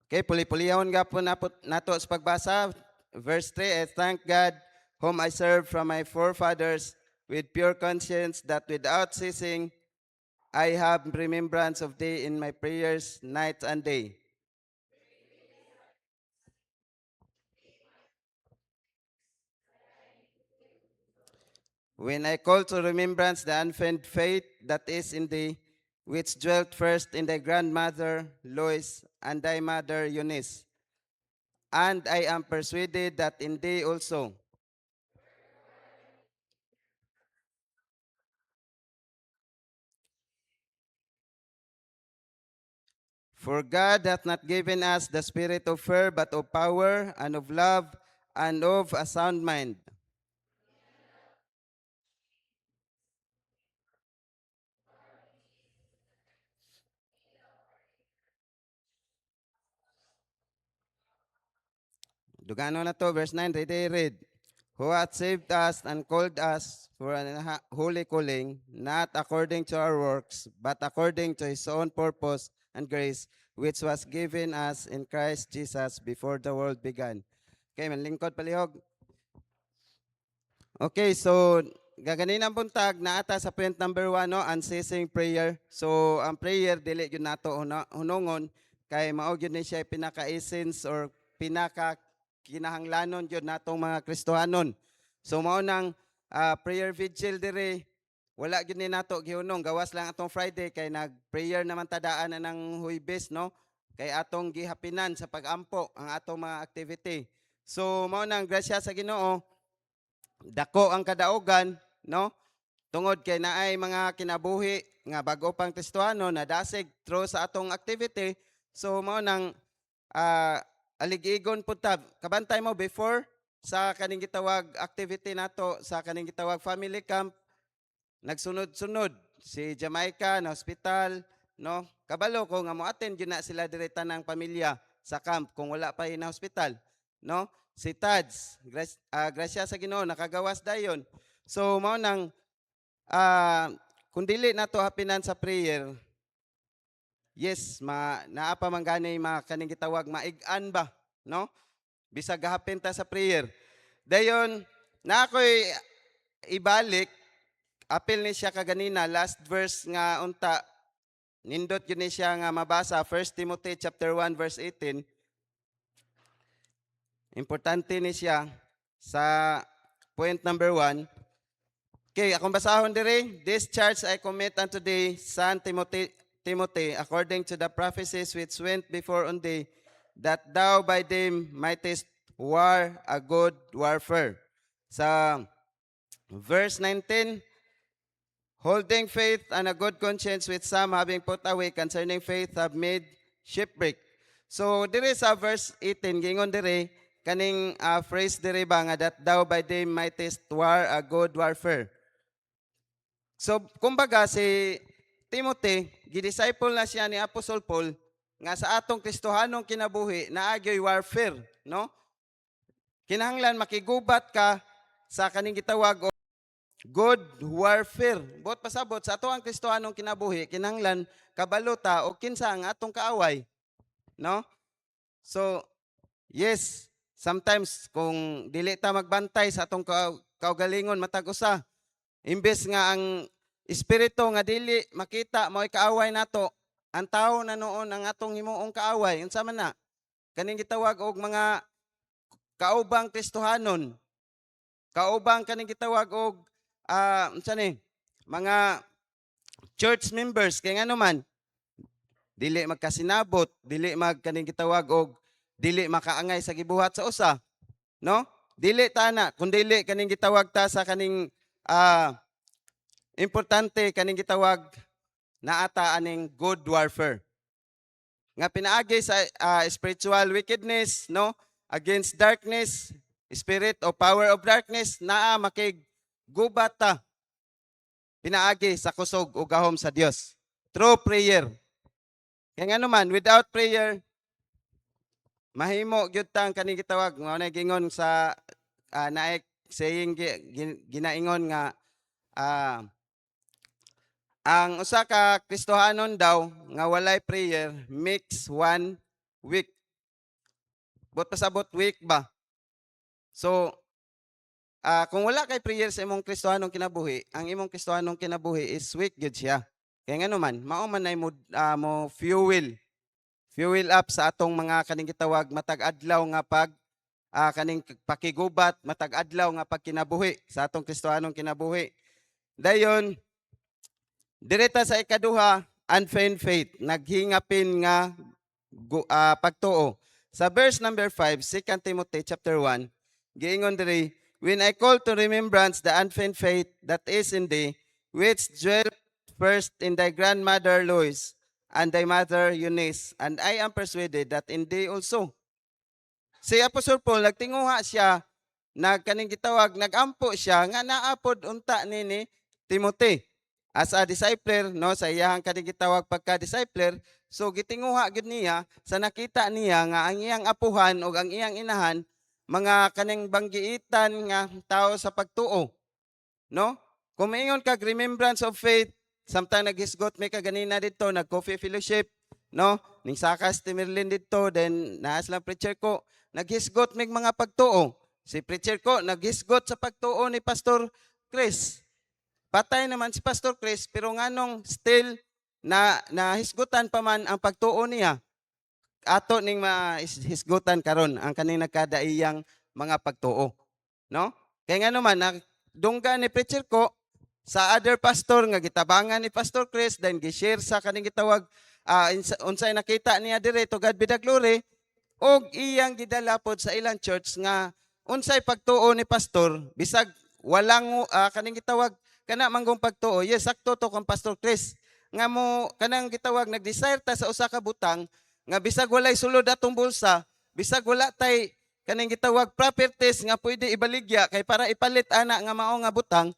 Okay, puli-pulihon nga po nato sa pagbasa. Verse 3, I thank God whom I serve from my forefathers with pure conscience, that without ceasing I have remembrance of thee in my prayers night and day. When I call to remembrance the unfeigned faith that is in thee, which dwelt first in thy grandmother Lois and thy mother Eunice, and I am persuaded that in thee also. For God hath not given us the spirit of fear, but of power and of love and of a sound mind. Dugano na to, verse 9, read. Who hath saved us and called us for an holy calling, not according to our works, but according to his own purpose and grace, which was given us in Christ Jesus before the world began. Okay, manlingkod palihog. Okay, so gaganin ang buntag na ata sa point number 1, no, unceasing prayer. So ang prayer dili gyud nato hunongon kay mao gyud ni siya pinaka-essence or pinaka kinahanglanon gyud natong mga Kristohanon. So mao nang prayer vigil dire wala gyud ni nato gihunong, gawas lang atong Friday kay nag-prayer naman tadaan na ng Huwebes, no? Kay atong gihapinan sa pag-ampo ang atong mga activity. So mao nang grasya sa Ginoo, dako ang kadaugan, no? Tungod kay naay mga kinabuhi nga bago pang Kristohano na dasig through sa atong activity. So mao nang aligigon pud ta. Kabantay mo before sa kaning gitawag activity nato sa kaning gitawag family camp, nagsunod-sunod si Jamaica na hospital, no? Kabalo ko nga mo-attend gyud na sila direta ng pamilya sa camp kung wala pa na hospital, no? Si Tads, grasya sa Ginoo nakagawas dayon. So mao nang kung dili nato hapinan sa prayer, yes, naa pa man gani kaning gitawag maig-an ba, no? Bisag gahapin ta sa prayer. Dayon na ako'y ibalik apil ni siya kaganina last verse nga unta nindot yun ni siya nga mabasa 1 Timothy chapter 1 verse 18. Importante ni siya sa point number 1. Okay, akong basahon dire. This charge I commit unto thee, son Timothy, according to the prophecies which went before on thee, that thou by them mightest war a good warfare. Sa verse 19, holding faith and a good conscience, which some having put away concerning faith have made shipwreck. So dire sa verse 18 gingon dire kaning phrase dire ba nga that thou by them mightest war a good warfare. So kumbaga si Timothy gidisciple na siya ni Apostle Paul nga sa atong Kristohanong kinabuhi naagyoy warfare, no? Kinahanglan makigubat ka sa kaning gitawag good warfare. Bot pasabot sa ato ang Kristohanong kinabuhi, kinahanglan kabaluta o kinsa ang atong kaaway. No? So, yes, sometimes kung dili ta magbantay sa atong kaugalingon matag usa, imbes nga ang espiritu nga dili makita mo'y kaaway nato, ang tao na noon ang atong himuong kaaway, unsa man na? Kaning gitawag og mga kaubang Kristohanon, kaubang kaning gitawag og unsa ni mga church members kay ngano man dili magkasinabot, dili magkaning gitawag og dili makaangay sa gibuhat sa usa, no? Dili tana kun dili kaning gitawag ta sa kaning importante kaning gitawag naata aning good warfare. Nga pinaagi sa spiritual wickedness, no? Against darkness, spirit o power of darkness, naa makigubat ta pinaagi sa kusog o gahom sa Dios through prayer. Kaya nga naman, without prayer, mahimo gyud tang kaning gitawag mao na gingon sa naik saying ginaingon nga ang usa ka Kristohanon daw nga walay prayer makes one weak. But pasabot week ba? So, kung wala kay prayer sa imong Kristohanong kinabuhi, ang imong Kristohanong kinabuhi is weak gyud siya. Kaya nga naman, mao man nay mo fuel up sa atong mga kaning gitawag matag adlaw nga kaning pakigubat, matag adlaw nga pagkinabuhi sa atong Kristohanong kinabuhi. Dayon, direta sa ikaduha, unfeigned faith, naghingapin nga pagtuo. Sa verse number 5, 2 Timothy chapter 1, giingon diri, when I call to remembrance the unfeigned faith that is in thee, which dwelt first in thy grandmother Lois and thy mother Eunice, and I am persuaded that in thee also. Si Apostol Paul nagtinguha siya, nagkaning gitawag, nagampo siya nga naapod unta ni Timothy as a discipler, no, sa iyang kaning gitawag pagka-discipler. So gitinguha gid niya sa nakita niya nga ang iyang apuhan o ang iyang inahan mga kaning banggiitan nga tao sa pagtuo, no? Kung maingon kag remembrance of faith, samtang naghisgot may kaganina dito, nag-coffee fellowship, no? Ning sakas ti Merlin dito, then naas lang preacher ko, naghisgot may mga pagtuo. Si preacher ko, naghisgot sa pagtuo ni Pastor Chris. Patay naman si Pastor Chris, pero nganong still na nahisgutan pa man ang pagtuo niya. Ato ning mahisgutan karon ang kaning nagkadaiyang mga pagtuo, no? Kaya nga naman dungga ni preacher ko sa other pastor nga gitabangan ni Pastor Chris, then gi-share sa kaning gitawag unsay nakita niya dire to God be the glory, og iyang gidala pod sa ilang church nga unsay pagtuo ni pastor bisag walang kaning gitawag kana manggong pagtuo. Yes, sakto to kung Pastor Chris nga mo kanang gitawag nag-desire ta sa usa ka butang nga bisag walay sulod atong bulsa, bisag wala tay kaning gitawag properties nga pwede ibaligya kay para ipalit ana nga mao nga butang,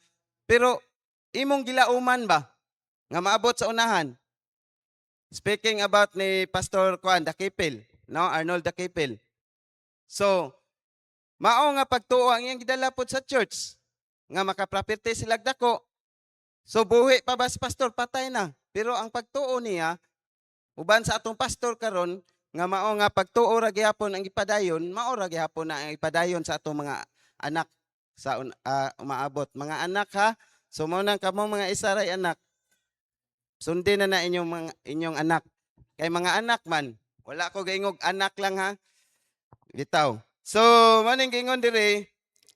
pero imong gilauman ba nga maabot sa unahan. Speaking about ni Pastor Juan Dakipil, no, Arnold Dakipil. So, mao nga pagtuo ang iyang gidala pod sa church nga makaproperty sila dako. So buhi pa ba si pastor, patay na. Pero ang pagtuo niya uban sa atong pastor karon nga mao nga pagtuo ra gihapon ang ipadayon, mao ra gihapon na ang ipadayon sa atong mga anak sa umaabot. Mga anak ha. So mao nang kamo mga isaray anak. Sundin na inyong anak. Kay mga anak man, wala ko gaingog anak lang ha. Bitaw. So, maning gingon diri,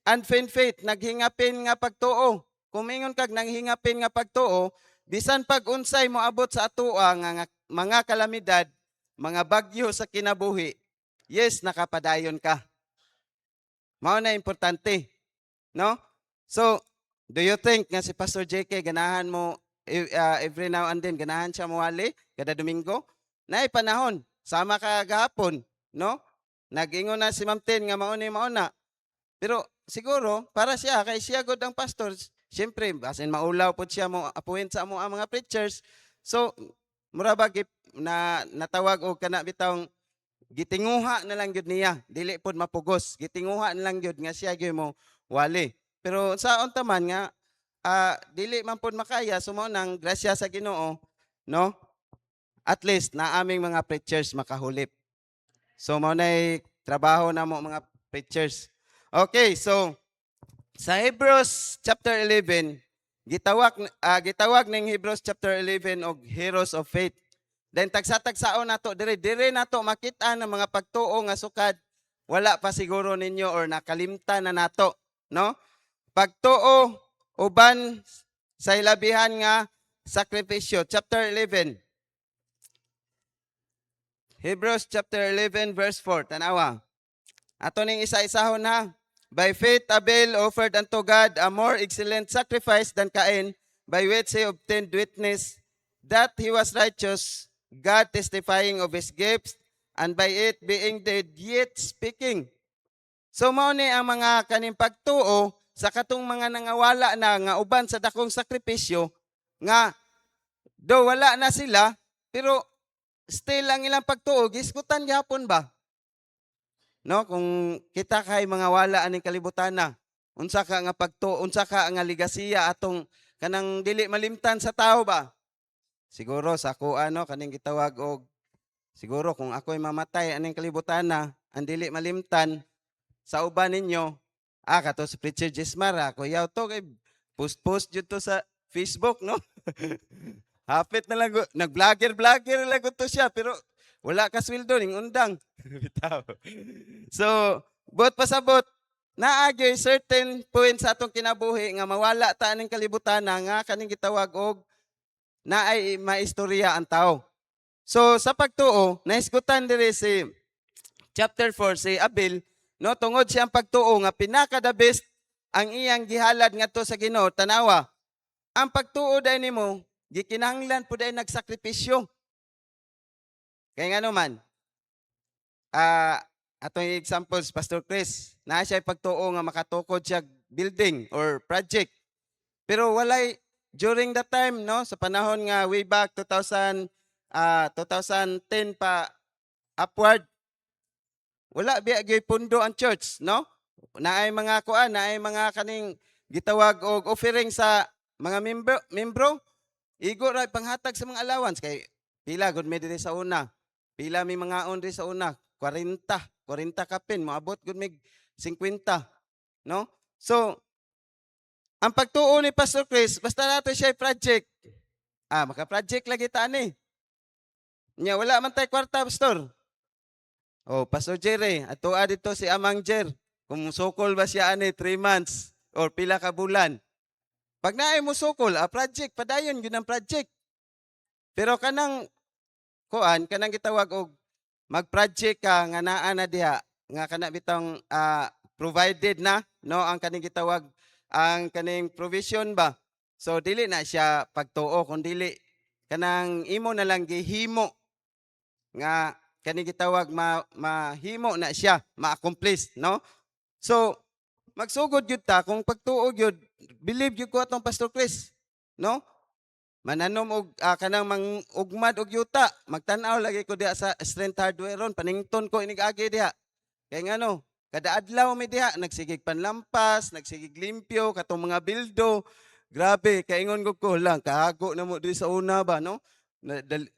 unfeigned faith, naghingapin nga pagtuo. Kung mingon kag naghingapin nga pagtuo, bisan pag unsay mo abot sa atoa nga mga kalamidad, mga bagyo sa kinabuhi, yes, nakapadayon ka. Mao na importante, no? So, do you think nga si Pastor JK ganahan mo every now and then ganahan siya mawali kada Domingo? Nay panahon, sama ka gahapon, no? Nag-ingon na si Ma'am Ten nga mauna. Pero siguro para siya kay siya god ang pastor, syempre basin maulaw pod siya mo appoint sa mo ang mga preachers. So mura ba na natawag og kana bitawng gitinguha na lang gyud niya, dili pod mapugos. Gitinguha na lang gyud nga siya gyud mo wali. Pero saon ta man nga dili man pod makaya sumo nang grasya sa Ginoo, no? At least na aming mga preachers makahulip. So mao nay trabaho na mo mga preachers. Okay, so sa Hebrews chapter 11, gitawag ning Hebrews chapter 11 og heroes of faith. Then tagsa-tagsaon nato dire nato makita ng mga pagtuo nga sukad wala pa siguro ninyo or nakalimtan na nato, no? Pagtuo uban sa ilabihan nga sakripisyo, chapter 11. Hebrews chapter 11 verse 4, tanawa. Ato ning isa-isahon ha. By faith Abel offered unto God a more excellent sacrifice than Cain, by which he obtained witness that he was righteous, God testifying of his gifts, and by it being dead yet speaking. So mao ni ang mga kaning pagtuo sa katong mga nangawala na nga uban sa dakong sakripisyo nga do wala na sila pero still ang ilang pagtuo gisgutan gyapon ba? No, kung kita kay mga wala aning kalibutan na, unsa ka nga pagtuo, unsa ka nga ligasiya atong kanang dili malimtan sa tao ba? Siguro sa ako kaning gitawag og siguro kung ako'y mamatay aning kalibutan na, ang dili malimtan sa uban ninyo, kato si Preacher Jesmar, ako yaw to kay post jud to sa Facebook, no? Hapit na lang, nag-vlogger lang to siya, pero wala ka sweldo ning undang. Bitaw. So, buot pasabot, naagyoy certain point sa atong kinabuhi nga mawala ta ning kalibutan nga kaning gitawag og naay maistorya ang tao. So, sa pagtuo, naisgutan diri si chapter 4 si Abel, no, tungod siyang pagtuo nga pinaka the best ang iyang gihalad ngadto sa Ginoo. Tanawa, ang pagtuo dai nimo gikinahanglan pud ay nagsakripisyo. Kay ngano man, atong examples, Pastor Chris, naa siya pagtuo nga makatukod siya building or project. Pero walay, during that time, no, sa panahon nga way back 2010 pa upward, wala biya gyud pundo ang church, no? Naay mga kuan, naay mga kaning gitawag og offering sa mga membro. Igo ra panghatag sa mga allowance kay pila gud mi diri sa una. Pila mi mga on diri sa una, 40 kapin, moabot gud mig 50, no? So, ang pagtuo ni Pastor Chris, basta nato siya project. Maka-project lagi ta ni. Nya wala man tay kwarta, pastor. Oh, Pastor Jerry, ato dito si Amang Jer. Kung sukol ba siya ani 3 months or pila ka bulan. Pag naay mo sukol, project padayon gyud ang project. Pero kanang kanang gitawag og mag-project ka nga naa na diha nga kana bitong provided na, no, ang kaning gitawag ang kaning provision ba. So dili na siya pagtuo kun dili kanang imo na lang gihimo nga kaning gitawag mahimo na siya, ma-accomplish, no? So magsugod gyud ta kung pagtuo gyud, believe gyud ko atong Pastor Chris, no? Mananom og kanang mangugmad og yuta, magtan-aw lagi ko diha sa Strength Hardware ron, panington ko inig agi diha. Kay ngano, kada adlaw mi diha nagsigig panlampas, nagsigig limpyo katong mga bildo. Grabe, kaingon ko lang kahago na mo diri sa una ba, no?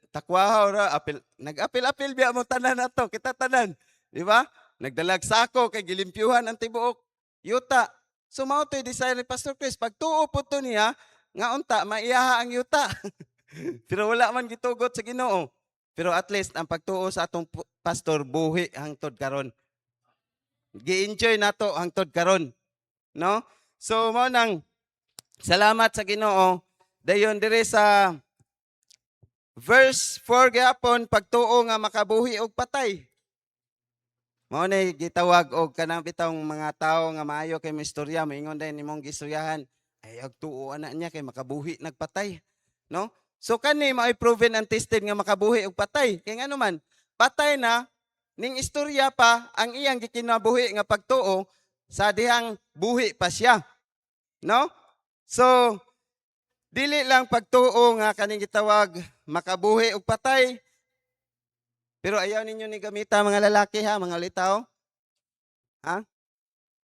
Takwahaw ra, nag-apil biya mo tanan nato, kita tanan, di ba? Nagdalag sako kay gilimpyuhan ang tibuok yuta. So mao toy desire ni Pastor Chris, pagtuo pud to niya nga unta maiyaha ang yuta. Pero wala man gitugot sa Ginoo. Pero at least ang pagtuo sa atong pastor buhi hangtod karon. Gi-enjoy nato hangtod karon, no? So mao nang salamat sa Ginoo. Dayon dire sa verse 4 gyapon, pagtuo nga makabuhi og patay. Mao na gitawag og kanang bitong mga tawo nga maayo kay istorya, moingon din nimong gistoryahan. Ay agtuo ana niya kay makabuhi nagpatay, no? So kani mao'y proven and tested nga makabuhi og patay. Kay ngano man, patay na ning istorya pa ang iyang gikinabuhi nga pagtuo sa dihang buhi pa siya, no? So dili lang pagtuo nga kaning gitawag makabuhi og patay. Pero ayaw ninyo ni gamita mga lalaki ha, mga litaw. Ha?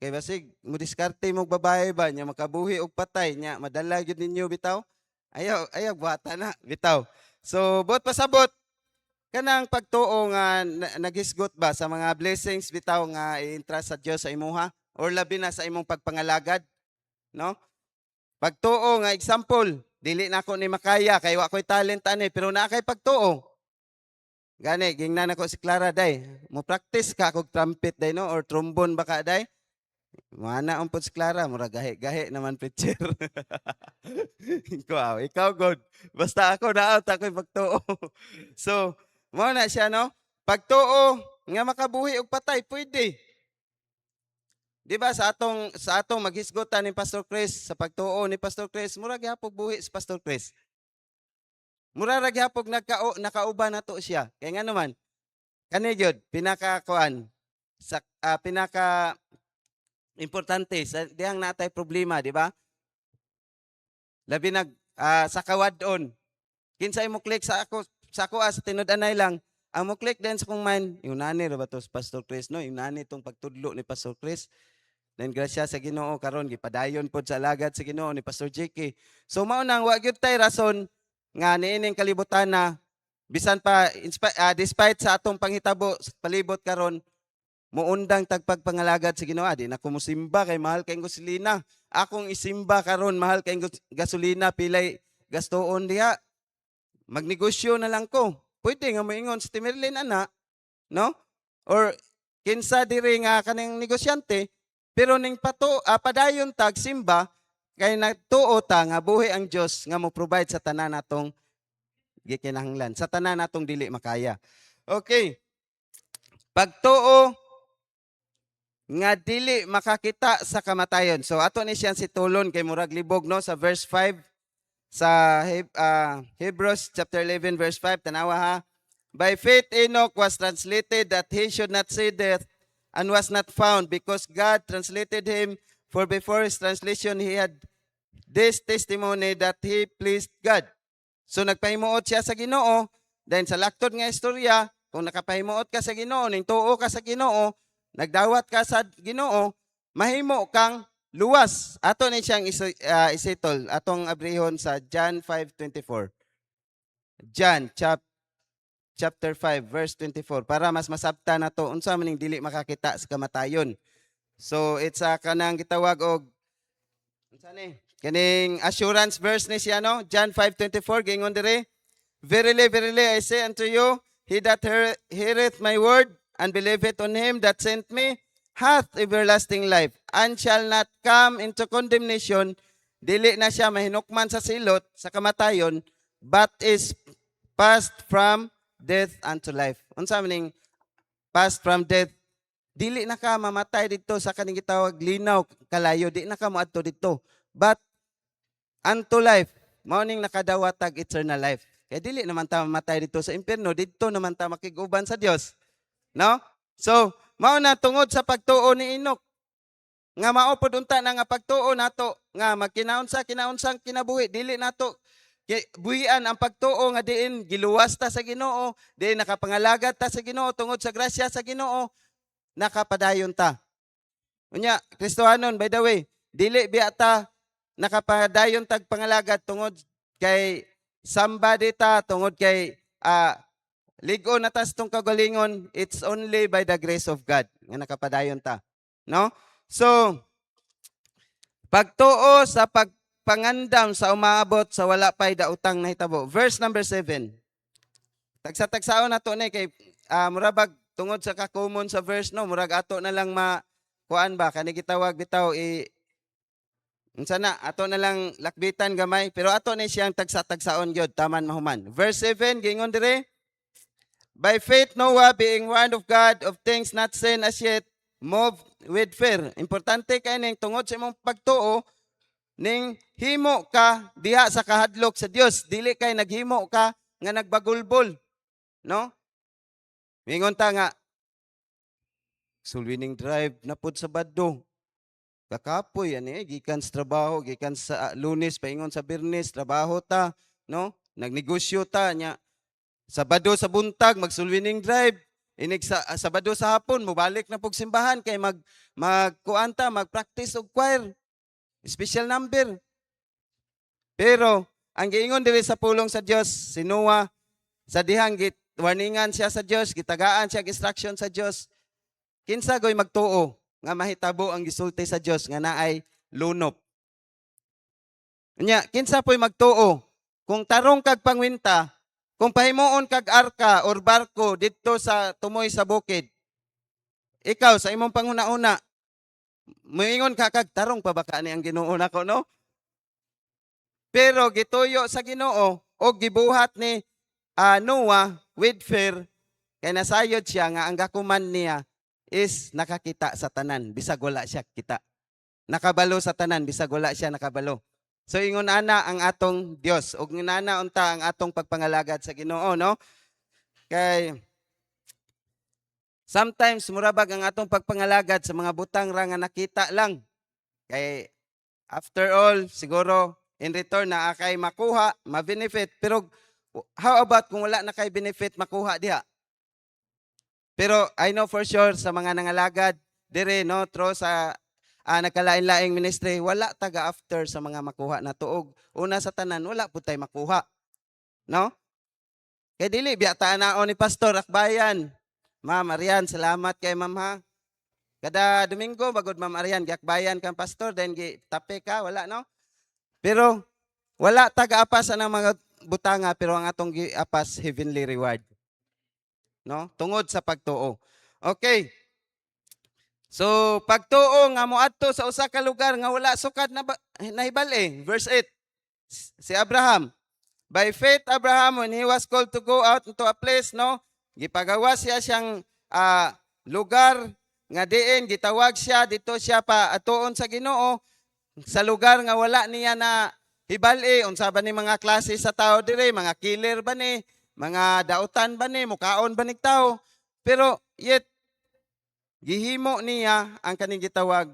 Kay basig mo diskarte mo babae ba nya makabuhi og patay nya madala gyud ninyo bitaw. Ayaw buhata na bitaw. So buot pasabot kanang pagtuo nga naghisgot ba sa mga blessings bitaw nga i-entrust sa Dios sa imuha or labi na sa imong pagpangalagad, no? Pagtuo nga example, dili na ako ni makaya kay wa ko'y talent ani pero naa kay pagtuo. Gani gingnan ako si Clara day. Mo practice ka kog trumpet day, no, or trombone baka day. Mana ang si Clara, mura gahe naman preacher. Ikaw God. Basta ako naot ako'y pagtuo. So, mo na siya, no? Pagtuo nga makabuhi og patay pwede. Di ba sa atong maghisgotan ni Pastor Chris, sa pagtuo ni Pastor Chris, mura gyapon buhi si Pastor Chris. Mura ra gyapon nakauban nato siya. Kay nga naman, kani gyud pinaka-kuan sa pinaka importante sa dihang natay problema, di ba? Labi sa kawadon. Kinsay mo click sa ako sa tinud-anay lang. Ang mo click din sa kong mind, yung nani ra ba to Pastor Chris, no? Yung nani tong pagtudlo ni Pastor Chris. Then grasya sa Ginoo karon gipadayon pod sa alagad sa Ginoo ni Pastor JK. So mao nang wa gyud tay rason nga niining kalibutan na bisan pa despite sa atong panghitabo sa palibot karon muundang tagpagpangalagad sa Ginoo. Di na ko musimba kay mahal kay gasolina. Akong isimba karon mahal kay gasolina pilay gastoon diha. Magnegosyo na lang ko. Pwede nga moingon sa Timerlin ana, no? Or kinsa diri nga kanang negosyante pero ning padayon tag simba kay nagtuo ta nga buhi ang Dios nga mo provide sa tanan natong gikinahanglan, sa tanan natong dili makaya. Okay. Pagtuo nga dili makakita sa kamatayon. So ato ni siyang situlon kay murag libog no sa verse 5 sa Hebrews chapter 11 verse 5 tanawa ha. By faith Enoch was translated that he should not see death and was not found because God translated him, for before his translation he had this testimony that he pleased God. So nagpahimuot siya sa Ginoo, dahil sa laktod nga istorya, kung nakapahimuot ka sa Ginoo, ning tuo ka sa Ginoo, nagdawat ka sa Ginoo, mahimo kang luwas. Ato ni siyang isitol, atong abrihon sa John 5:24. John chapter 5 verse 24 para mas masabta na to unsa maning dili makakita sa kamatayon. So it's kanang gitawag og unsa ni? Kaning assurance verse ni siya no, John 5:24 gingon dire, verily verily I say unto you, he that heareth my word and believeth on him that sent me hath everlasting life, and shall not come into condemnation, dili na siya mahinukman sa silot sa kamatayon, but is passed from death unto life. Unsa maning passed from death? Dili na ka mamatay dito sa kaning gitawag linaw kalayo, di na ka moadto dito, but unto life. Mao ning nakadawatag eternal life. Kaya dili naman ta mamatay dito sa impierno, dito naman ta makiguban sa Dios. No? So, mao na tungod sa pagtuo ni Enoch nga mao pod unta na nga pagtuo nato nga kinaunsang kinabuhi, dili nato buhian ang pagtuo nga diin giluwas ta sa Ginoo, diin nakapangalagat ta sa Ginoo tungod sa grasya sa Ginoo, nakapadayon ta. Unya, Kristohanon, by the way, dili biya ta nakapadayon tag pangalagat tungod kay somebody ta, tungod kay ligo na tas tong kagalingon, it's only by the grace of God nga nakapadayon ta. No? So, pagtuo sa pagpangandam sa umaabot sa wala pay daotang nahitabo. Verse number 7. Tagsa-tagsaon nato ni kay murabag tungod sa kakumon sa verse no, murag ato na lang kuan ba kani gitawag bitaw unsa na ato na lang lakbitan gamay, pero ato ni siyang tagsa-tagsaon gyud taman mahuman. Verse 7 gingon dire, by faith Noah, being warned of God of things not seen as yet, moved with fear. Importante kay ning tungod sa imong pagtuo ning himo ka diha sa kahadlok sa Dios, dili kay naghimo ka nga nagbagulbol, no? Mingon ta nga sulwining drive na pud sa Baddo. Kakapoy ani gikan sa trabaho, gikan sa Lunes paingon sa Biyernes trabaho ta, no? Nagnegosyo ta nya. Sabado sa buntag magsulwining drive. Inig sa Sabado sa hapon mobalik na pug simbahan kay magkuanta, magpractice og choir. Special number. Pero ang giingon diri sa pulong sa Dios, si Noah sa dihang warningan siya sa Dios, gitagaan siya instruction sa Dios. Kinsa goy magtuo nga mahitabo ang gisulti sa Dios nga naay lunop. Nya kinsa po'y magtuo kung tarong kag pangwinta, kung pahimuon kag arka or barko didto sa tumoy sa bukid, ikaw sa imong panghuna-una, moingon ka kag tarong pa ba kaani ang Ginoo nako, no? Pero gituyo sa Ginoo o gibuhat ni Noah with fear, kay nasayod siya nga ang gakuman niya is nakakita sa tanan bisag wala siya kita. Nakabalo sa tanan bisag wala siya nakabalo. So ingon ana ang atong Dios ug nana unta ang atong pagpangalagad sa Ginoo, no? Kay sometimes murabag ang atong pagpangalagad sa mga butang ra nga nakita lang. Kay after all siguro in return na kay makuha, ma-benefit, pero how about kung wala na kay benefit makuha diha? Pero I know for sure sa mga nangalagad dire no through sa nagkalain-laing ministry, wala taga after sa mga makuha na tuog. Una sa tanan, wala po tayo makuha. No? Kaya dili, biya taanaon ni Pastor Akbayan. Ma'am, Arian, salamat kay ma'am ha. Kada Domingo bagod Ma'am Arian giakbayan kang pastor then tape ka wala no. Pero wala taga-apas ang mga butanga pero ang atong giapas heavenly reward. No? Tungod sa pagtuo. Okay. So pagtuo nga moadto sa usa ka lugar nga wala sukad na nahibal-e. Verse 8. Si Abraham, by faith Abraham when he was called to go out into a place no, gipagawa siya siyang lugar nga diin gitawag siya dito siya pa atuon sa Ginoo sa lugar nga wala niya na hibal-e unsa ba ni mga klase sa tao dire, mga killer ba ni, mga dautan ba ni, mukaon ba ni tao. Pero yet gihimo niya ang kaning gitawag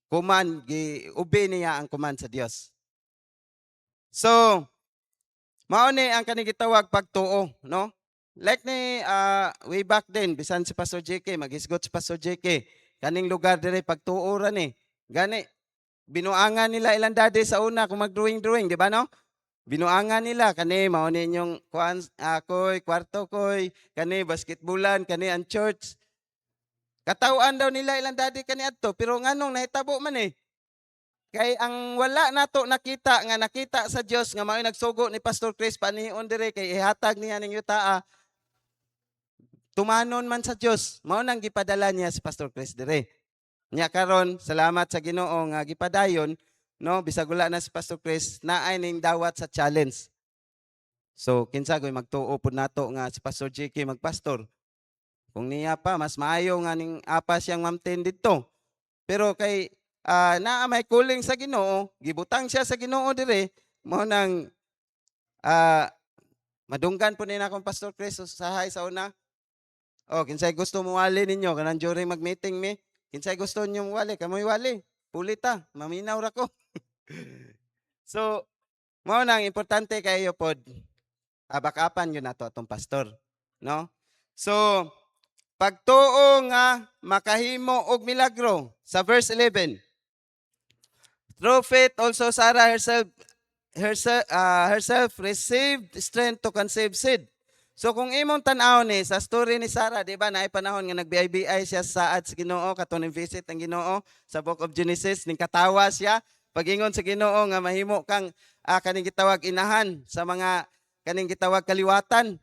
command, giobey niya ang command sa Dios. So mao ni ang kaning gitawag pagtuo, no? Like ni way back then, bisan si Pastor JK, maghisgot si Pastor JK, kaning lugar dire pagtuo ra ni. Gani binuangan nila ilang daddy sa una kung mag-drawing, di ba no? Binuangan nila kani mao ni inyong kuan koy kwarto koy, kani basketballan, kani ang church. Katawan daw nila ilang daddy kani adto, pero nganong nahitabo man eh. Kay ang wala nato nakita nga nakita sa Dios nga mao nagsugo ni Pastor Chris panihon dire kay ihatag niya ning yutaa. Tumanon man sa Dios, mao nang gipadala niya si Pastor Chris dire. Nya karon salamat sa Ginoo nga gipadayon no bisag wala na si Pastor Chris naay ning dawat sa challenge. So kinsa goy magtuo pud nato nga si Pastor JK magpastor. Kung niya pa mas maayo nga ning apa siyang mamten didto. Pero kay naa may kuling sa Ginoo, gibutang siya sa Ginoo dire, mao nang madunggan po nina akong Pastor Chris usahay sa una. Oh, kinsay gusto mo wali ninyo kanang during mag-meeting mi? Kinsay gusto niyo wali? Kamoy wali. Pulita, maminaw ra ko. So, mao nang importante kayo pod bakapan yun nato atong pastor, no? So, pagtuo nga makahimo og milagro sa verse 11. Through faith also Sarah herself received strength to conceive seed. So kung imong tan-aw ni sa story ni Sarah, di ba, naay panahon nga nagbiay-biay siya saad sa Ginoo katon visit ang Ginoo sa Book of Genesis ning katawa siya pagingon sa Ginoo nga mahimo kang kaning gitawag inahan sa mga kaning gitawag kaliwatan.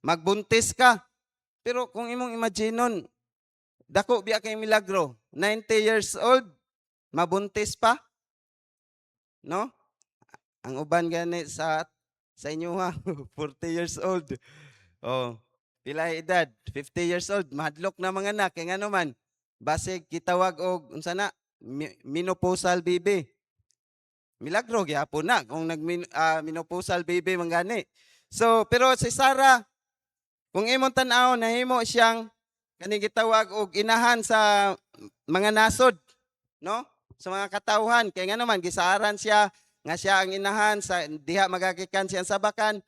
Magbuntis ka. Pero kung imong imaginon, dako biya kay milagro, 90 years old, mabuntis pa. No? Ang uban gani sa inyo ha, 40 years old. Oh, pila edad? 50 years old, mahadlok na mga anak. Kaya nga naman, basig kitawag og unsa na, menopausal baby. Milagro gyapon na kung menopausal baby man gani. So, pero si Sarah, kung imong tan-aw nahimo siyang kani gitawag og inahan sa mga nasod, no? Sa mga katawhan, kaya nga naman gisaaran siya nga siya ang inahan sa diha magagikan siyang sabakan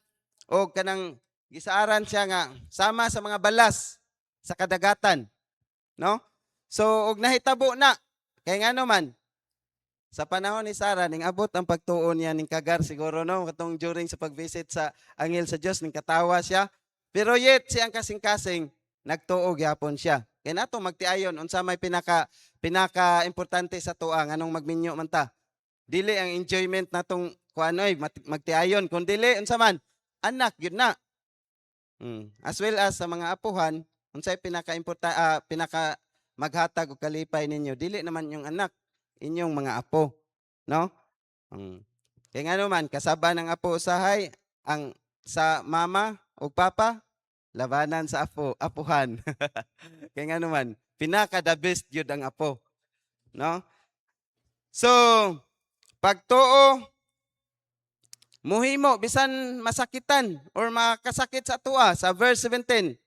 o kanang gisaaran siya nga sama sa mga balas sa kadagatan, no? So og nahitabo na kay nga naman sa panahon ni Sarah ning abot ang pagtuon niya ning kagar siguro no katong during sa pagvisit sa anghel sa Dios ning katawa siya pero yet siyang kasing-kasing nagtuo gyapon siya. Kay nato magtiayon unsa may pinaka importante sa tuwa nganong magminyo man ta. Dili ang enjoyment natong kuanoy magtiayon kun dili unsa man anak gyud na. As well as sa mga apuhan unsay pinaka maghatag og kalipay ninyo dili naman yung anak inyong mga apo, no? Kaya nga naman kasaba ng apo usahay ang sa mama o papa labanan sa apuhan. Kaya nga naman pinaka the best gyud ang apo, no? So pagtuo muhimo bisan masakitan or makasakit sa tuwa sa verse 17.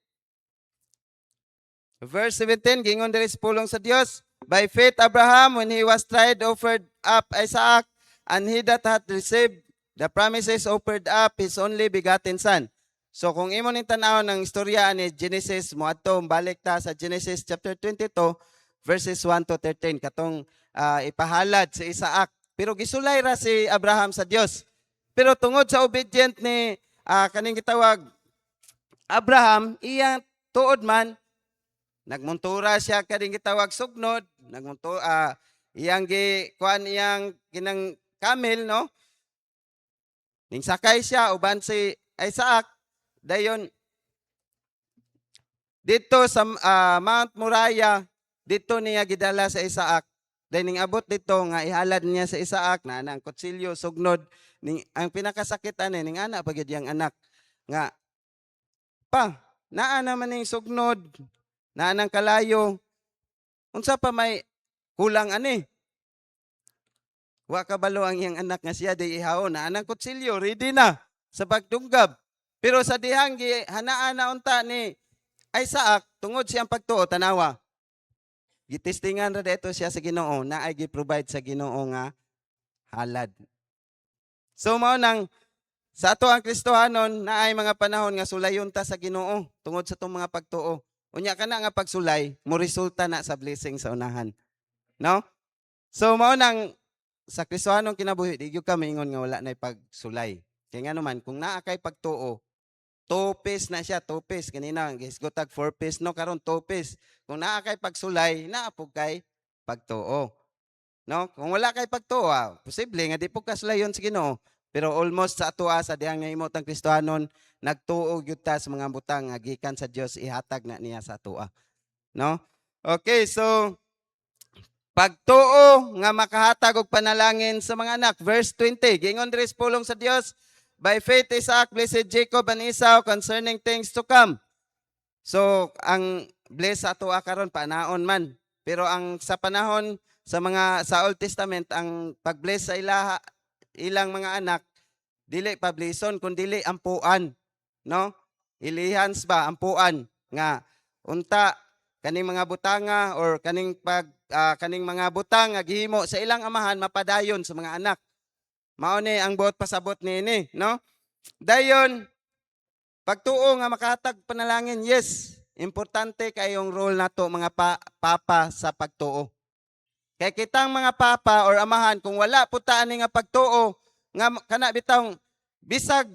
Verse 17 gingon diri sa pulong sa Dios, by faith Abraham when he was tried offered up Isaac, and he that hath received the promises offered up his only begotten son. So kung imo ning tan-aw ng istorya ni Genesis moadto balik ta sa Genesis chapter 22 verses 1 to 13 katong ipahalad si Isaac. Pero gisulay ra si Abraham sa Dios. Pero tungod sa obedient ni kaning gitawag Abraham, iya tuod man Nagmuntura siya kading gitawag sugnod, iyang kuan iyang kinang camel, no? Ning sakay siya uban si Isaac, dayon dito sa Mount Moriah, dito niya gidala sa Isaac. Dahil ning abot dito nga ihalad niya sa Isaac na ang kutsilyo sugnod ning ang pinakasakit ani ning ana pagid yang anak nga pa naa naman ning sugnod naa nang kalayo unsa pa may kulang ani wa kabalo ang iyang anak nga siya di ihaw na anang kutsilyo ready na sa pagtunggab pero sa dihang gihanaan na unta ni Isaac tungod siyang pagtuo tanawa gitestingan ra dito siya sa Ginoo na ay gi-provide sa Ginoo nga halad. So mao nang sa ato ang Kristohanon na ay mga panahon nga sulayon ta sa Ginoo tungod sa tong mga pagtuo. Unya kana nga pagsulay mo resulta na sa blessing sa unahan. No? So mao nang sa Kristohanon kinabuhi di gyud ka maingon nga wala nay pagsulay. Kay nga naman kung naa kay pagtuo 2 piece na siya, 2 piece. Kanina, gisgotag 4 piece, no? Karon 2 piece. Kung naa kay pagsulay, naa po kay pagtuo. No? Kung wala kay pagtuo, posible nga di po kasulayon sa Ginoo. Pero almost sa atua sa dihang nga himot ang Kristohanon, nagtuo gyud ta sa mga butang nga gikan sa Dios ihatag na niya sa atua. No? Okay, so pagtuo nga makahatag og panalangin sa mga anak. Verse 20, gingon diri sa pulong sa Dios, by faith Isaac blessed Jacob and Esau concerning things to come. So ang bless sa ato karon panaon man. Pero ang sa panahon sa Old Testament ang pag-bless sa ilang mga anak dili pablison kun dili ampuan, no? Ilihans ba ampuan nga unta kaning mga butanga or kaning kaning mga butang nga gihimo sa ilang amahan mapadayon sa mga anak. Mao ni ang buot pasabot niini, no? Dayon pagtuo nga makahatag panalangin, yes, importante kayong role nato mga papa sa pagtuo. Kay kitang mga papa or amahan kung wala po ta ani nga pagtuo nga kana bitawng bisag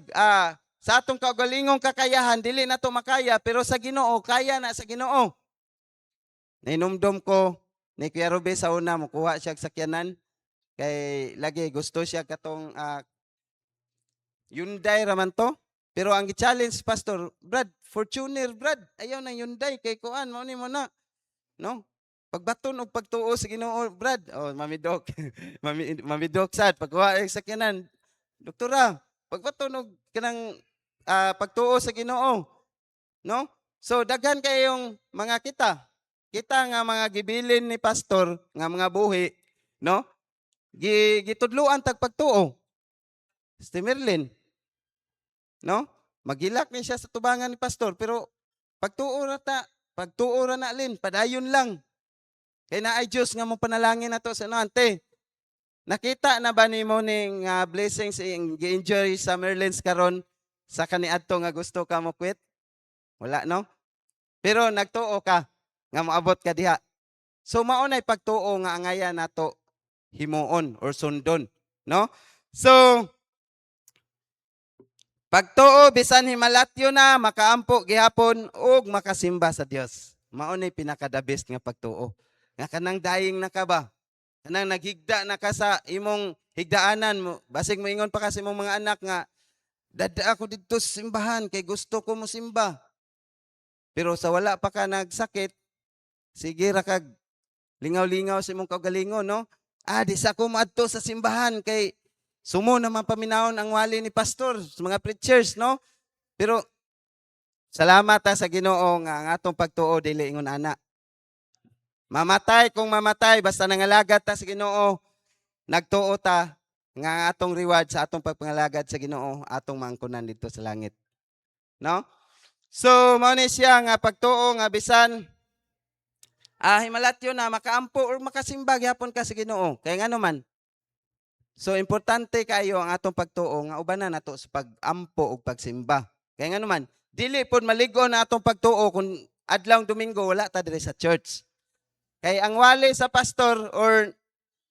sa atong kaugalingong kakayahan dili nato makaya pero sa Ginoo kaya na sa Ginoo. Nainumdum ko ni Kuya Ruby sa una mukuha siya sakyanan. Kay lagi gusto siya katong Hyundai raman to. Pero ang i-challenge pastor, Brad, Fortuner, Brad, ayaw na Hyundai kay kuan mo ni mo na. No? Pagbaton og pagtuo sa Ginoo, Brad. Oh, mamidok. mamidok sad pagkuha sa sakyanan. Doktora, pagbaton og kanang pagtuo sa Ginoo. No? So daghan kayong mga kita nga mga gibilin ni pastor nga mga buhi, no? Gitudluan tag pagtuo. Si Merlin, no? Magilak ni siya sa tubangan ni pastor pero pagtuo ra na lin, padayon lang. Kay na ay Dios nga mo panalangin nato sa ante. Nakita na ba nimo ning blessings gi-enjoy sa Merlins karon sa kaniadto nga gusto ka mo quit? Wala, no? Pero nagtuo ka nga moabot ka diha. So maunay pagtuo nga angaya nato himuon or sundon, no? So pagtuo bisan himalatyo na makaampo gihapon ug makasimba sa Dios. Mao ni pinaka-the best nga pagtuo. Nga kanang daing na ka ba? Kanang naghigda na ka sa imong higdaanan mo. Basig mo ingon pa kasi imong mga anak nga dada ako didto sa simbahan kay gusto ko mo simba. Pero sa wala pa ka nagsakit, sige ra kag lingaw-lingaw sa imong kaugalingon, no? Di sa ko maadto sa simbahan kay sumo naman paminahon ang wali ni pastor sa mga preachers, no? Pero salamat sa Ginoo nga ang atong pagtuo dili ingon ana. Mamatay kung mamatay basta nangalagad ta sa Ginoo, nagtuo ta nga atong reward sa atong pagpangalagad sa Ginoo, atong mangkunan dito sa langit. No? So mao ni siya nga pagtuo nga bisan himalatyo na makaampo or makasimba gyapon ka sa Ginoo. Kay ngano man. So importante kayo ang atong pagtuo nga ubanan nato sa pagampo ug pagsimba. Kay ngano man, dili pod maligo na atong pagtuo kung adlawng Domingo wala ta diri sa church. Kay ang wali sa pastor or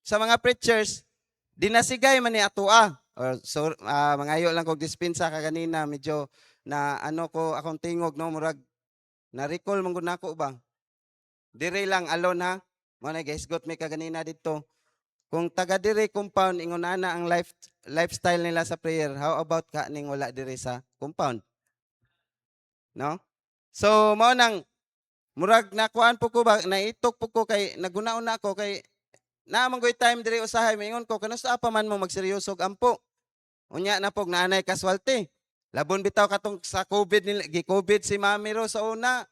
sa mga preachers dinasigay man ni atoa. Or so mangayo lang kog dispensa ka kanina medyo na ano ko akong tingog no murag na recall man gud nako ba. Dire lang alone ha. Mo na guys, got me kaganina dito. Kung taga dire compound ingon ana ang lifestyle nila sa prayer, how about ka ning wala dire sa compound, no? So mao nang murag nakuan po ko ba naitok po ko kay naguna-una ko kay naamang goy time dire usahay mingon ko kanusa pa man mo magseryoso og ampo. Unya na pog naanay kaswalti. Labon bitaw katong sa COVID nila, gi-COVID si Mami Ro sa una.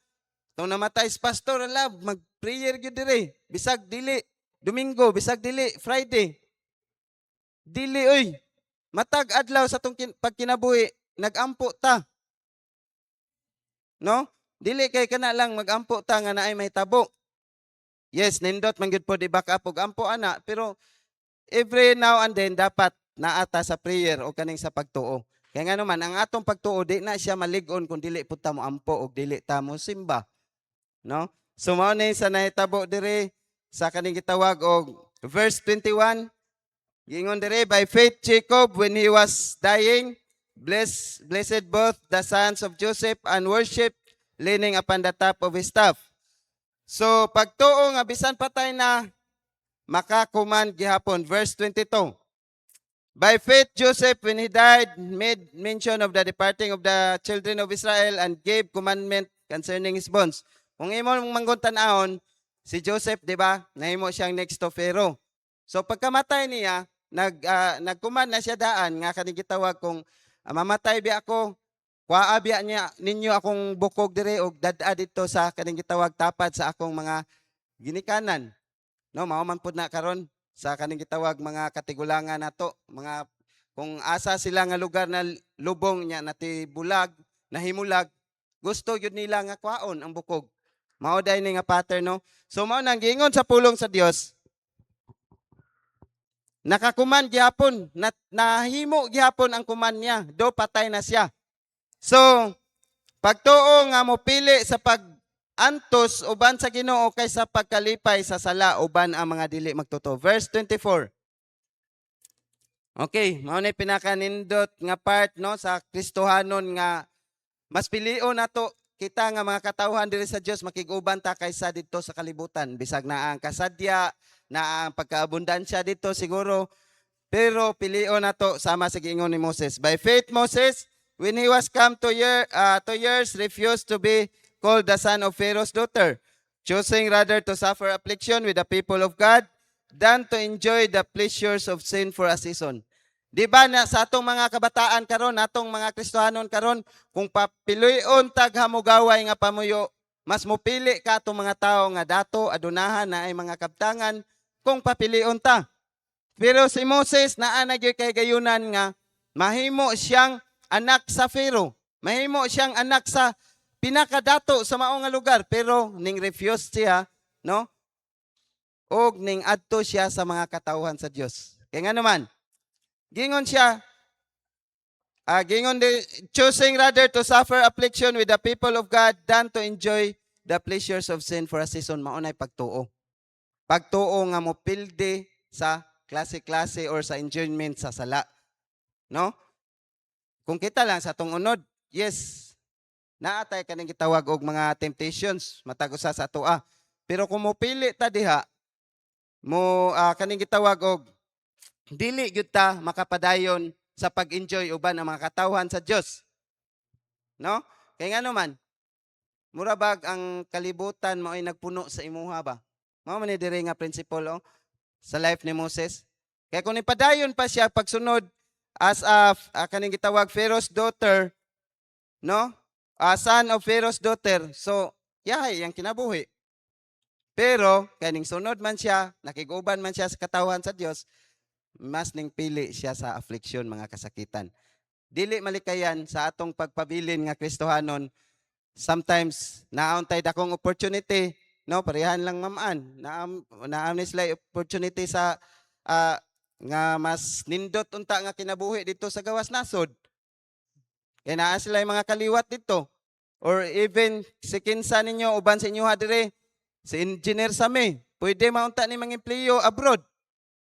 Tong namatay si pastor lab mag-prayer gyud dire. Bisag dili Domingo, bisag dili Friday. Dili oy. Matag adlaw sa tong pagkinabuhi, nagampo ta. No? Dili kay kana lang magampo ta nga naay may tabo. Yes, nindot man gyud po di back up og ampo ana, pero every now and then dapat naata sa prayer o kaning sa pagtuo. Kaya nga naman, ang atong pagtuo, di na siya malig-on kung dili po ta mo ampo o dili ta mo simba. No? So, mao na sa nahitabo dire sa kaning gitawag og verse 21. Gingon dire, by faith Jacob, when he was dying, blessed both the sons of Joseph and worship, leaning upon the top of his staff. So, pagtuo nga bisan patay na, makakuman gihapon. Verse 22. By faith, Joseph, when he died, made mention of the departing of the children of Israel and gave commandment concerning his bones. Kung imo manggon tan-ahon, si Joseph, di ba, nahimo siyang next to Pharaoh. So pagkamatay niya, nagkuman na siya daan, nga kaning gitawag kung mamatay bi ako, kuaa biya niya ninyo akong bukog dire og dad-a dito sa kaning gitawag tapad sa akong mga ginikanan. No, mao man pud na karon sa kaning gitawag mga katigulangan nato, mga kung asa sila nga lugar na lubong nya nati bulag, nahimulag, gusto gyud nila nga kwaon ang bukog. Mao day ni nga pattern no. So mao nang giingon sa pulong sa Dios. Nakakuman gihapon, nahimo gihapon ang kuman niya, do patay na siya. So pagtuo nga mo pili sa antos uban sa Ginoo kaysa pagkalipay sa sala uban ang mga dili magtuto. Verse 24. Okay, mao ni pinakanindot nga part no sa Kristohanon nga mas pilion nato kita nga mga katawhan diri sa Dios makig-uban ta kaysa didto sa kalibutan. Bisag na ang kasadya, na ang pagkaabundansya dito siguro, pero pilion nato sama sa giingon ni Moses. By faith Moses, when he was come to years, refused to be called the son of Pharaoh's daughter, choosing rather to suffer affliction with the people of God than to enjoy the pleasures of sin for a season. Di ba na sa atong mga kabataan karon, atong mga Kristohanon karon, kung papiluyon tag hamugaway nga pamuyo, mas mupili ka atong mga tao nga dato adunahan na ay mga kabtangan kung papilion ta. Pero si Moses naa na gyud kay gayunan nga mahimo siyang anak sa Pharaoh, mahimo siyang anak sa pinakadato sa mao nga lugar, pero ning refuse siya, no? Og ning adto siya sa mga katawhan sa Dios. Kaya nga naman, gingon siya, choosing rather to suffer affliction with the people of God than to enjoy the pleasures of sin for a season. Maunay pagtuo. Pagtuo nga mo pilde sa klase-klase or sa enjoyment sa sala. No? Kung kita lang sa tong unod, yes, naatay kaning gitawag og mga temptations, matag usa sa atoa. Pero kung mo pili ta diha, mo kaning gitawag og dili gyud ta makapadayon sa pag-enjoy uban ang mga katawhan sa Dios. No? Kay nga naman, mura bag ang kalibutan mao ay nagpuno sa imuha ba? Mao man ni diri nga principle sa life ni Moses. Kaya kung nipadayon pa siya pagsunod as kaning gitawag Pharaoh's daughter, no? Son of Pharaoh's daughter. So, yahay ang kinabuhi. Pero kaning sunod man siya, nakiguban man siya sa katawhan sa Dios, mas ning pili siya sa affliction, mga kasakitan. Dili malikayan sa atong pagpabilin nga Kristohanon, sometimes naauntay dakong opportunity, no, parehan lang mamaan. Naam ni sila opportunity sa nga mas nindot unta nga kinabuhi dito sa gawas nasod. Kaya naa sila yung mga kaliwat dito. Or even si kinsa ninyo uban sa inyo dire, si engineer Sami, pwede maunta ni mga empleyo abroad.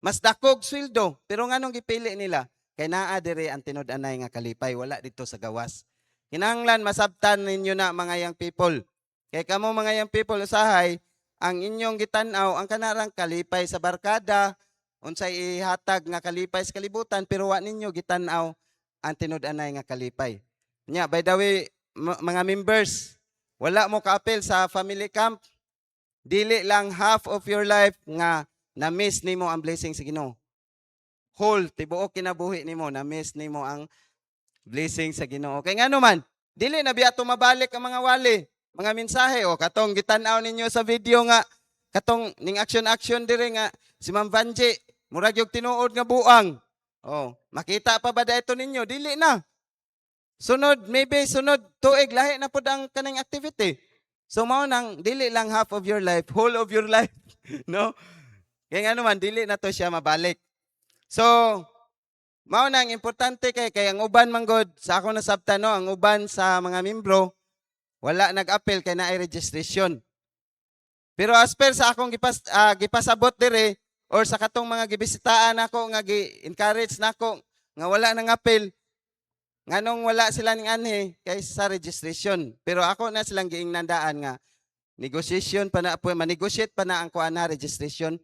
Mas dakog sweldo, pero nganong gipili nila? Kay naa dire ang tinud-anay nga kalipay, wala dito sa gawas. Kinahanglan masabtan ninyo na mga young people. Kay kamo mga young people usahay, ang inyong gitan-aw ang kanarang kalipay sa barkada, unsay ihatag nga kalipay sa kalibutan, pero wa ninyo gitan-aw ang tinud-anay nga kalipay. Nya, by the way, mga members, wala mo ka-appeal sa family camp, dili lang half of your life nga na-miss nimo ang blessing sa Ginoo. Whole, tibuok kinabuhi nimo, na-miss nimo ang blessing sa Ginoo. Kay ngano man, dili na biya tumabalik ang mga wali, mga mensahe o katong gitan-aw ninyo sa video nga katong ning action dire nga si Ma'am Vanji murag yung tinuod nga buang. Oh, makita pa ba dayto ninyo? Dili na. Sunod, maybe sunod tuig lahi na pud ang kaning activity. So mao nang dili lang half of your life, whole of your life, no? Kay ngano man dili na to siya mabalik. So mao nang importante kay ang uban manggod sa ako nasabtan no, ang uban sa mga membro wala nag-appeal kay naay registration. Pero as per sa akong gipasabot dire or sa katong mga gibisitaan nako nga gi-encourage nako nga wala nang appeal, nganong wala sila ning anhi kay sa registration. Pero ako na silang giingnandaan nga negotiation pa na manegotiate pa na ang kuan na registration.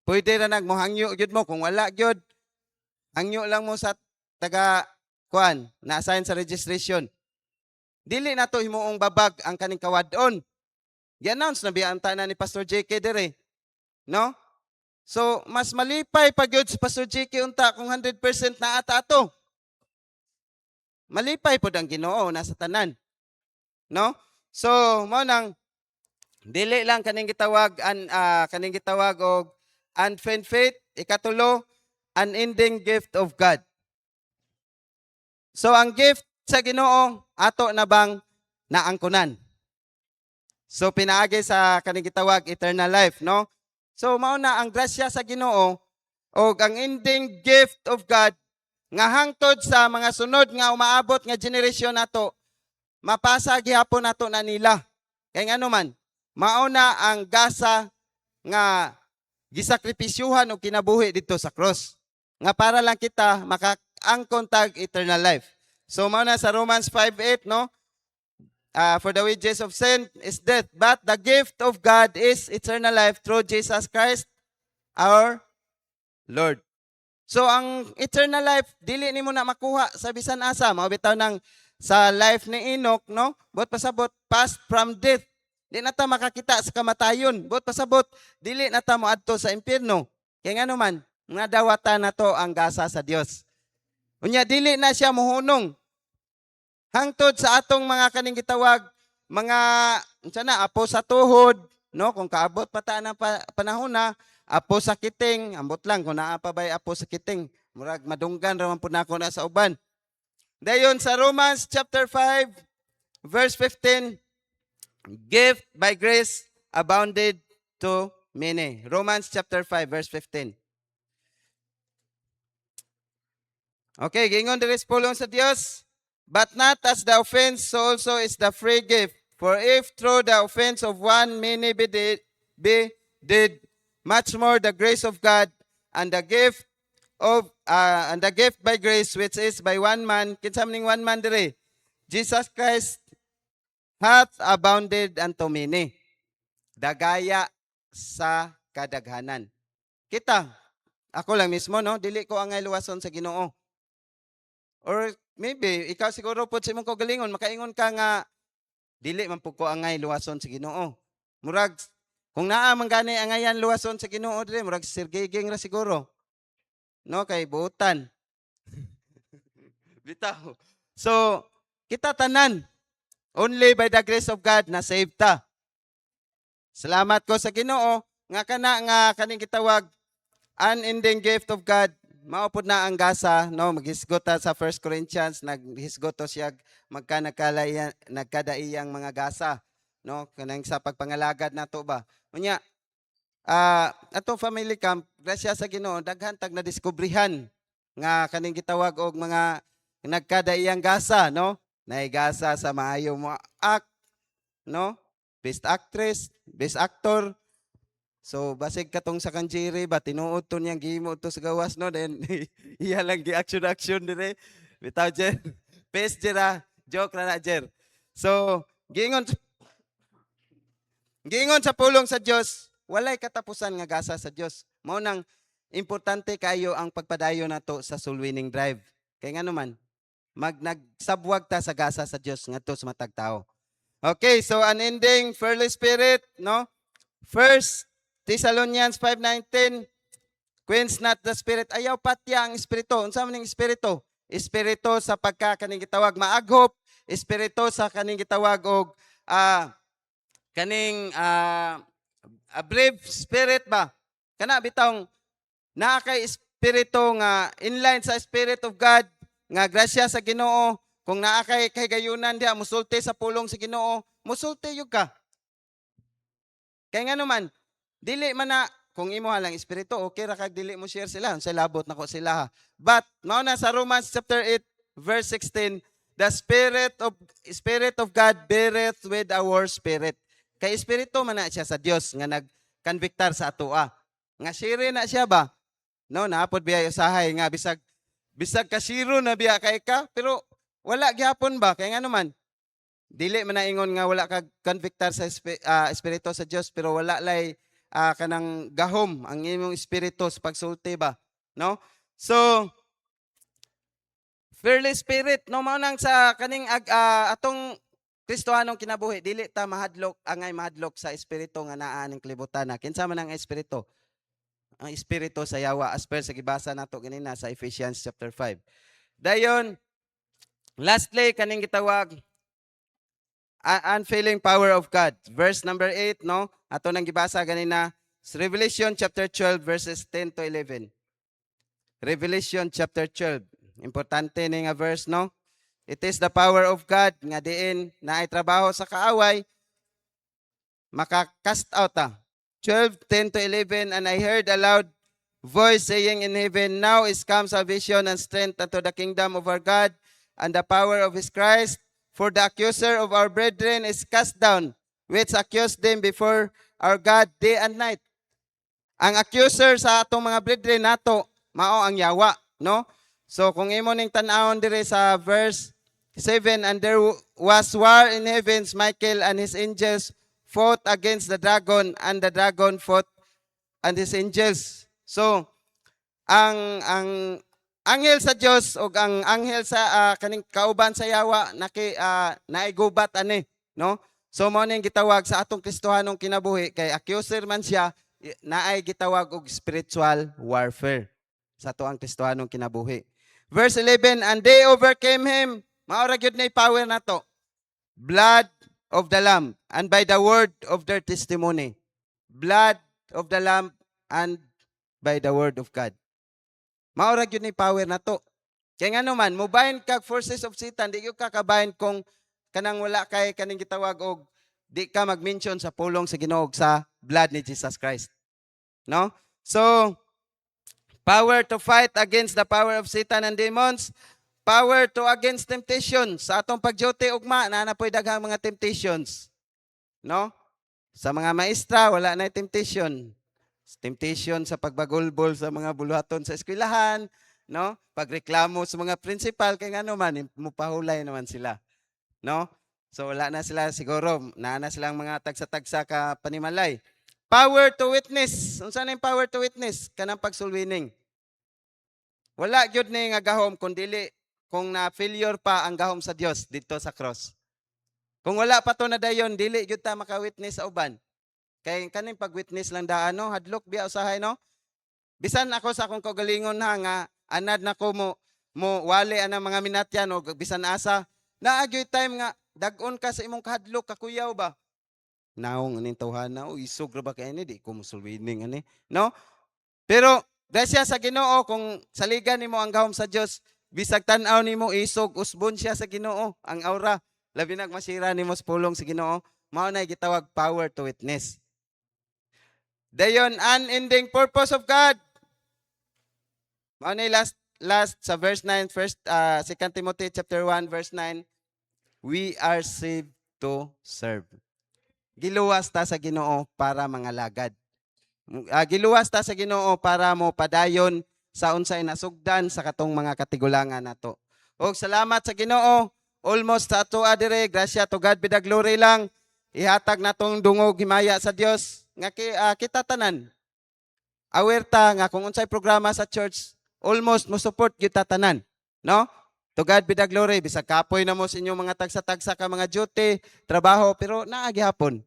Pwede ra nagmohangyo gyud mo kung wala gyud hangyo lang mo sa taga kuan na assign sa registration. Dili na to himuong babag ang kaning kawadon. Gi-announce na biya ang tanan ni Pastor JK dire. No? So, mas malipay pa gyud si Pastor JK unta kung 100% na ata ato. Malipay pod ang Ginoo nasa tanan. No? So, mo nang dili lang kaning gitawag og unfeigned faith, ikatulo, unending gift of God. So, ang gift sa Ginoo ato na bang naangkunan. So pinaagi sa kaning gitawag eternal life, no? So mao na ang grasya sa Ginoo o ang ending gift of God nga hangtod sa mga sunod nga umaabot nga generation nato mapasa gihapon nato na nila. Kay ngano man, mao na ang gasa nga gisakripisyuhan og kinabuhi dito sa cross. Nga para lang kita makaangkon tag eternal life. So mao na sa Romans 5:8, no? For the wages of sin is death, but the gift of God is eternal life through Jesus Christ our Lord. So ang eternal life dili nimo na makuha sa bisan asa, mao bitaw nang sa life ni Enoch, no? Bot pasabot passed from death. Di na ta makakita sa kamatayon. Bot pasabot dili na ta moadto sa impierno. Kay ngano man, nga dawatan nato ang gasa sa Dios. Unya dili na siya mohunong hangtod sa atong mga kaning gitawag mga unsa na apo sa tuhod, no? Kung kaabot pa ta ng panahon na apo sa kiting, ambot lang kung naa pa bay apo sa kiting, murag madunggan ra man pud nako na sa uban. Dayon sa Romans chapter 5 verse 15, gift by grace abounded to many. Romans chapter 5 verse 15. Okay, gingon diri pulong sa Dios. But not as the offense, so also is the free gift. For if through the offense of one many be dead, much more the grace of God and the gift by grace which is by one man, kinsa maning one man diri, Jesus Christ, hath abounded unto many. Dagaya sa kadaghanan. Kita, ako lang mismo, no? Dili ko angay luwason sa Ginoo. Or maybe, ikaw siguro po sa imong kagalingon, makaingon ka nga, dili man po ko angay luwason sa Ginoo. Murag, kung naa man gani angayan luwason sa Ginoo, dili, murag sirgiging ra siguro. No, kay buutan. Bitaw. So, kita tanan, only by the grace of God na save ta. Salamat ko sa Ginoo, nga kana nga kaning gitawag, unending gift of God, maupod na ang gasa, no, maghisgot ta sa 1 Corinthians, naghisgot to siya nagkadaiyang mga gasa, no, kanang sa pagpangalagad nato ba. Unya, ato family camp, grasya sa Ginoo, daghan tag na diskubrihan nga kaning gitawag og mga nagkadaiyang gasa, no, naigasa sa maayo mo act, no, best actress, best actor. So basig katong sa kanjiri ba tinuod to niyang gihimo to sa gawas, no, then iya lang gi action dire bitaw jer pes jera joke ra na jer. So giingon Giingon sa pulong sa Dios, walay katapusan nga gasa sa Dios. Mao nang importante kayo ang pagpadayon nato sa soul winning drive. Kay nga naman, nagsabwag ta sa gasa sa Dios ngadto sa matag tao. Okay, so unending fruitful spirit, no? First Thessalonians 5:19, quench not the spirit. Ayaw patya ang espiritu. Unsa man ning espiritu? Espiritu sa kaning gitawag maaghop, espiritu sa kaning gitawag og kaning a brave spirit ba? Kana bitawng naa kay espiritu nga inline sa Spirit of God nga grasya sa Ginoo. Kung naa kay gayunan diha musulti sa pulong sa Ginoo, musulti yug ka. Kay nga naman, dili man na kung imo halang espiritu, okay ra kag dili mo share sila, unsay labot nako sila ha. But mao na sa Romans chapter 8 verse 16, the Spirit of God beareth with our spirit. Kay espiritu man na siya sa Dios nga nagkonviktar sa atoa. Nga share na siya ba? No, naapod biya usahay nga bisag kasiro na biya kay ka, pero wala gyapon ba? Kaya nga naman, dili man na ingon nga wala kag convictar sa espiritu sa Dios, pero wala lay kanang gahom ang imong espiritu sa pagsulti ba? No? So, fearless spirit, no mao nang sa kaning atong Kristohanong kinabuhi, dili ta mahadlok angay mahadlok sa espiritu nga naa ning kalibutan na. Kinsa man ang espiritu? Ang espiritu sa yawa as per sa gibasa nato ganina sa Ephesians chapter 5. Dayon, lastly, kaning gitawag unfailing power of God. Verse number 8, no? Ato nang gibasa ganina, Revelation chapter 12 verses 10 to 11. Revelation chapter 12. Importante ni nga verse, no? It is the power of God nga diin na ay trabaho sa kaaway makakast out 12:10 to 11, and I heard a loud voice saying in heaven, now is come salvation and strength unto the kingdom of our God and the power of his Christ. For the accuser of our brethren is cast down, which accused them before our God day and night. Ang accuser sa atong mga brethren nato, mao ang yawa, no? So kung imo ning tan-awon dire sa verse 7, and there was war in heavens, Michael and his angels fought against the dragon, and the dragon fought and his angels. So, ang anghel sa Dios o ang anghel sa kaning kauban sa yawa naigubat ani, no? So mao ning gitawag sa atong Kristohanong kinabuhi kay accuser man siya, naay gitawag og spiritual warfare sa atoang Kristohanong kinabuhi. Verse 11, and they overcame him. Mao ra gyud nay power nato. Blood of the Lamb and by the word of their testimony. Blood of the Lamb and by the word of God. Maura gyud ni power nato. Kaya nga naman, mubahin kag forces of Satan, di ka kabahin kung kanang wala kay kaning gitawag og di ka mag-mention sa pulong sa Ginoo sa blood ni Jesus Christ. No? So, power to fight against the power of Satan and demons. Power to against temptation. Sa atong pagduty ugma, naanapoy daghang mga temptations. No? Sa mga maestra, wala na temptation. Temptation sa pagbagulbol sa mga buluhaton sa eskwelahan, no? Pagreklamo sa mga principal, kay ngano man, mupahulay naman sila. No? So wala na sila siguro, naana silang mga tagsa-tagsa ka panimalay. Power to witness. Unsa na yung power to witness? Kanang pagsulwining. Wala gyud ni nga gahom kundi kung na failure pa ang gahom sa Dios dito sa cross. Kung wala pa to na dayon, dili gyud ta maka-witness sa uban. Kay kaning pag-witness lang daan, no? Hadlok biya usahay, no? Bisan ako sa akong kagalingon ha nga anad na ko mo wali ana mga minatyan o bisan asa. Naagyoy time nga dag-on ka sa imong kahadlok kakuyaw ba? Naong aning tawhana, o isog ra ba kay ni di ko musulwining ani, no? Pero grasya sa Ginoo kung saligan nimo ang gahom sa Dios, bisag tan-aw nimo isog usbon siya sa Ginoo ang aura. Labi nag masira nimo sa pulong sa Ginoo, mao na gitawag power to witness. Dayon unending purpose of God. Mao na last sa verse 9, 2 Timothy chapter 1 verse 9. We are saved to serve. Giluwas ta sa Ginoo para mangalagad. Giluwas ta sa Ginoo para mo padayon sa unsay nasugdan sa katong mga katigulangan nato. Og salamat sa Ginoo. Almost sa ato dire, grasya to God be the glory lang. ihatag natong dungog himaya sa Dios nga kita tanan. Aware ta nga kung unsay programa sa church, almost mo support kita tanan, no? To God be the glory, bisag kapoy na mo sa inyong mga tagsa-tagsa ka mga duty, trabaho, pero naa gihapon.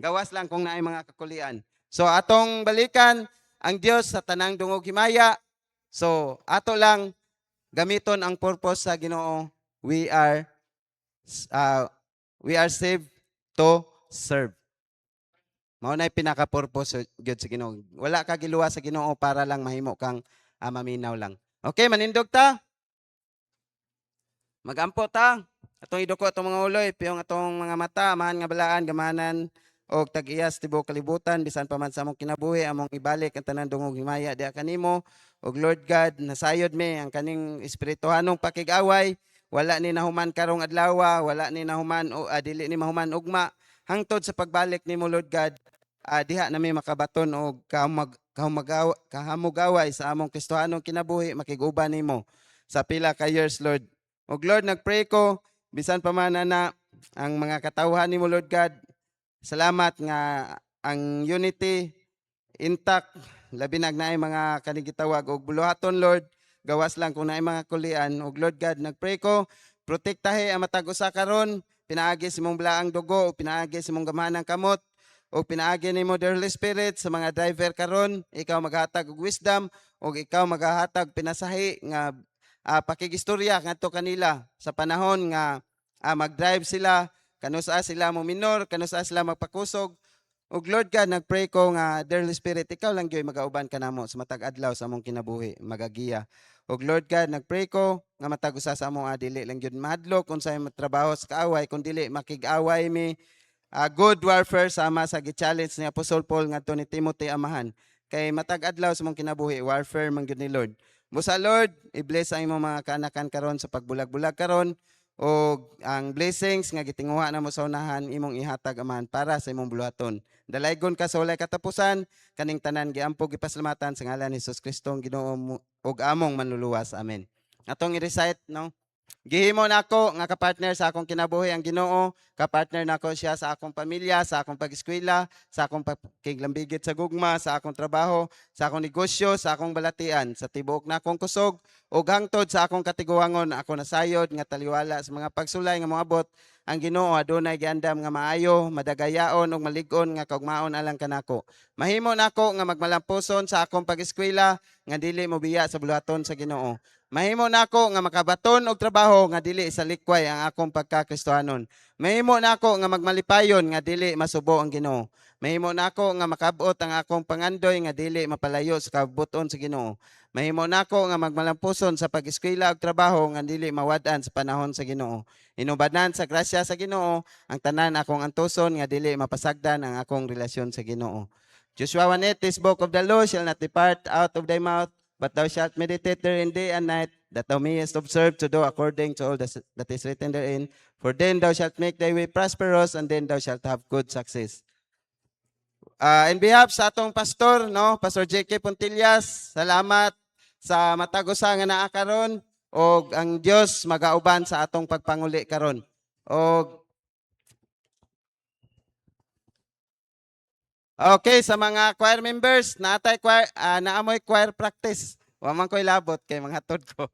Gawas lang kung naay mga kakulian. So atong balikan ang Dios sa tanang dungog himaya. So ato lang gamiton ang purpose sa Ginoo. Uh, we are saved to serve. Mao na pinaka-purpose gyud sa Ginoo. Wala ka giluwa sa Ginoo para lang mahimo kang maminaw lang. Okay, manindog ta. Magampo ta. Atong iduko atong mga uloy, piyong atong mga mata, amahan nga balaan, gamanan, og tag-iyas tibuok kalibutan, bisan pa man sa among kinabuhi, among ibalik ang tanan dungog himaya diha kanimo. Og Lord God, nasayod mi ang kaning espirituhanong pakig-away, wala ni nahuman karong adlaw, wala ni nahuman o dili ni mahuman ugma hangtod sa pagbalik nimo Lord God. Diha nami makabaton og kahamugaway sa among Kristohanong kinabuhi, makiguban nimo sa pila ka years Lord. Og Lord, nagpray ko, bisan pa man na ang mga katawhan ni mo, Lord God, salamat nga ang unity, intact, labi nagnaay mga kanigitawag og buluhaton, Lord, gawas lang kung naay mga kulian. Og Lord God, nagpray ko, protektahe ang matag usa karon, pinaagi sa mong blaang dugo, o pinaagi sa mong gamanang kamot, o pinaagi ni mo, dear Holy Spirit, sa mga driver karon, ikaw maghatag og wisdom, o ikaw maghatag pinasahi nga pakigistorya ngadto kanila sa panahon nga mag-drive sila, kanusa sila mo minor, kanusa sila magpakusog. Og Lord God, nagpray ko nga, dear Holy Spirit, ikaw lang gyoy magauban kanamo sa matag adlaw sa among kinabuhi, magagiya. Og Lord God, nagpray ko nga matag usa sa among dili lang gyud mahadlok unsay trabaho sa kaaway, kun dili makig-away mi good warfare sama sa gi-challenge ni Apostol Paul ngadto ni Timothy amahan. Kay matag adlaw sa among kinabuhi, warfare man gyud ni Lord. Busa Lord, i-bless ang imong mga kanakan karon sa pagbulag-bulag karon o ang blessings nga gitinguha na mo sa unahan imong ihatag aman para sa imong buluhaton. Dalaygon ka sa walay katapusan, kaning tanan giampo gipasalamatan sa ngalan ni Hesus Kristo ang Ginoo ug among manluluwas. Amen. Atong i-recite no. Gihimo nako nga kapartner sa akong kinabuhi ang Ginoo, kapartner nako siya sa akong pamilya, sa akong pag-eskwela, sa akong pakiglambigit sa gugma, sa akong trabaho, sa akong negosyo, sa akong balatian, sa tibuok na akong kusog, ug hangtod sa akong katiguangon ako nasayod nga taliwala sa mga pagsulay nga moabot ang Ginoo adunay giandam nga maayo, madagayaon ug malig-on nga kaugmaon alang kanako. Mahimo nako nga magmalampuson sa akong pag-eskwela nga dili mobiya sa buluhaton sa Ginoo. Mahimo nako nga makabaton og trabaho nga dili sa likway ang akong pagkakristohanon. Mahimo nako nga magmalipayon nga dili masubo ang Ginoo. Mahimo nako nga makabot ang akong pangandoy nga dili mapalayo sa kabuton sa Ginoo. Mahimo nako nga magmalampuson sa pag-eskwela ug trabaho nga dili mawad-an sa panahon sa Ginoo. Inubanan sa grasya sa Ginoo ang tanan akong antuson nga dili mapasagdan ang akong relasyon sa Ginoo. Joshua 1:8, this book of the law shall not depart out of thy mouth, but thou shalt meditate therein day and night, that thou mayest observe to do according to all that is written therein. For then thou shalt make thy way prosperous, and then thou shalt have good success. In behalf sa atong pastor, no, Pastor J.K. Puntillas, salamat sa matagusa nga naa karon og ang Dios magauban sa atong pagpanguli karon. Og okay, sa mga choir members, naamoy choir practice. Wa man ko'y labot kay mga hatod ko.